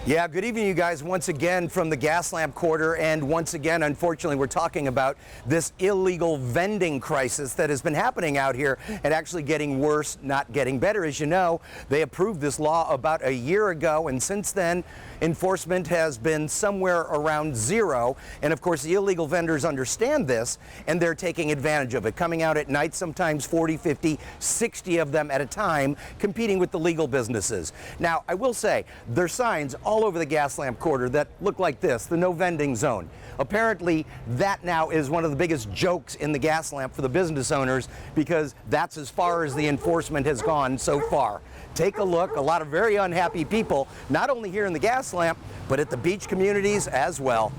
Yeah, good evening, you guys, once again from the Gaslamp Quarter, and once again, unfortunately, we're talking about this illegal vending crisis that has been happening out here and actually getting worse, not getting better. As you know, they approved this law about a year ago, and since then, enforcement has been somewhere around zero. And of course, the illegal vendors understand this, and they're taking advantage of it, coming out at night, sometimes 40, 50, 60 of them at a time, competing with the legal businesses. Now, I will say, there's signs all over the Gaslamp Quarter that look like this, the no vending zone. Apparently, that now is one of the biggest jokes in the Gaslamp for the business owners, because that's as far as the enforcement has gone so far. Take a look, a lot of very unhappy people, not only here in the Gaslamp, but at the beach communities as well.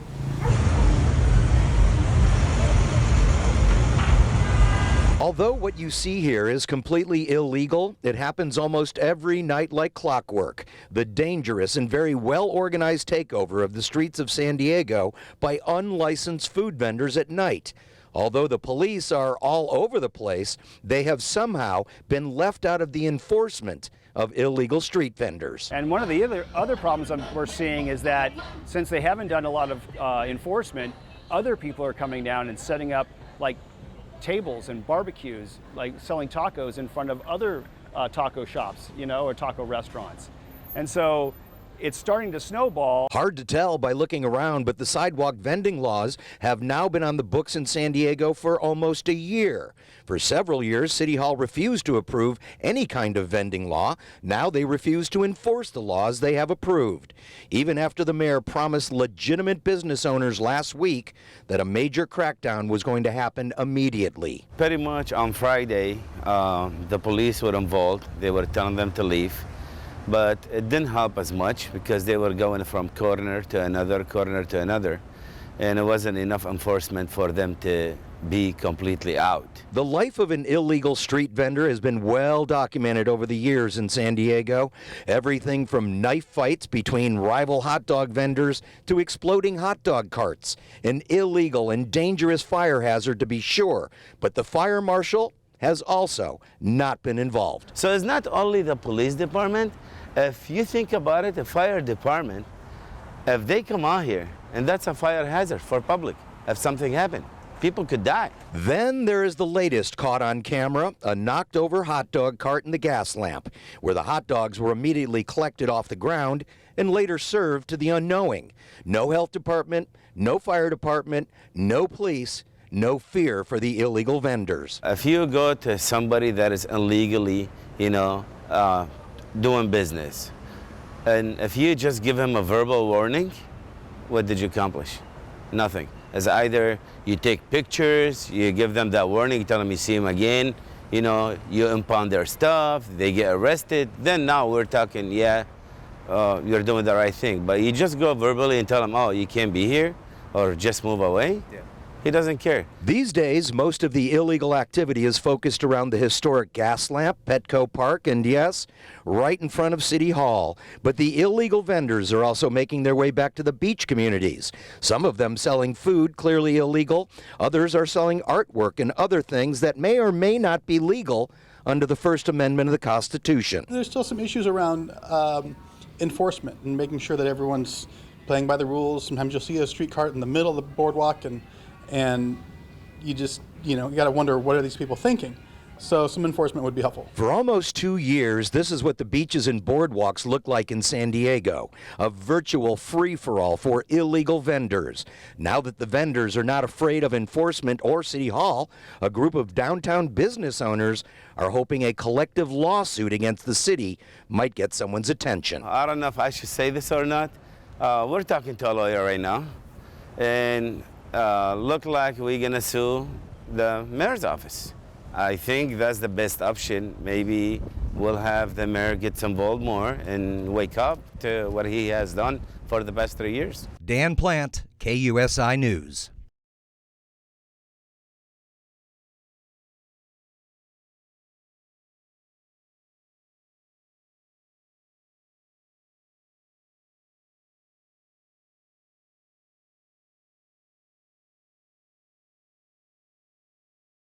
Although what you see here is completely illegal, it happens almost every night like clockwork. The dangerous and very well-organized takeover of the streets of San Diego by unlicensed food vendors at night. Although the police are all over the place, they have somehow been left out of the enforcement of illegal street vendors. And one of the other problems we're seeing is that since they haven't done a lot of enforcement, other people are coming down and setting up like tables and barbecues, like selling tacos in front of other taco shops, you know, or taco restaurants. And so it's starting to snowball. Hard to tell by looking around, but the sidewalk vending laws have now been on the books in San Diego for almost a year. For several years, City Hall refused to approve any kind of vending law. Now they refuse to enforce the laws they have approved, even after the mayor promised legitimate business owners last week that a major crackdown was going to happen immediately. Pretty much on Friday, the police were involved. They were telling them to leave. But it didn't help as much because they were going from corner to another, corner to another, and it wasn't enough enforcement for them to be completely out. The life of an illegal street vendor has been well documented over the years in San Diego. Everything from knife fights between rival hot dog vendors to exploding hot dog carts. An illegal and dangerous fire hazard, to be sure, but the fire marshal has also not been involved. So it's not only the police department. If you think about it, the fire department, if they come out here, and that's a fire hazard for public, if something happened, people could die. Then there is the latest caught on camera, a knocked over hot dog cart in the Gaslamp, where the hot dogs were immediately collected off the ground and later served to the unknowing. No health department, no fire department, no police, no fear for the illegal vendors. If you go to somebody that is illegally, doing business, and if you just give him a verbal warning, what did you accomplish? Nothing. It's either you take pictures, you give them that warning, you tell them you see him again, you impound their stuff, they get arrested, then now we're talking, you're doing the right thing. But you just go verbally and tell them, oh, you can't be here, or just move away. Yeah. He doesn't care. These days, most of the illegal activity is focused around the historic Gaslamp, Petco Park, and yes, right in front of City Hall. But the illegal vendors are also making their way back to the beach communities. Some of them selling food, clearly illegal. Others are selling artwork and other things that may or may not be legal under the First Amendment of the Constitution. There's still some issues around enforcement and making sure that everyone's playing by the rules. Sometimes you'll see a street cart in the middle of the boardwalk and you just, you got to wonder, what are these people thinking? So some enforcement would be helpful. For almost 2 years, this is what the beaches and boardwalks look like in San Diego, a virtual free-for-all for illegal vendors. Now that the vendors are not afraid of enforcement or City Hall, a group of downtown business owners are hoping a collective lawsuit against the city might get someone's attention. I don't know if I should say this or not. We're talking to a lawyer right now, and look like we're gonna sue the mayor's office. I think that's the best option. Maybe we'll have the mayor get involved more and wake up to what he has done for the past 3 years. Dan Plant, KUSI News.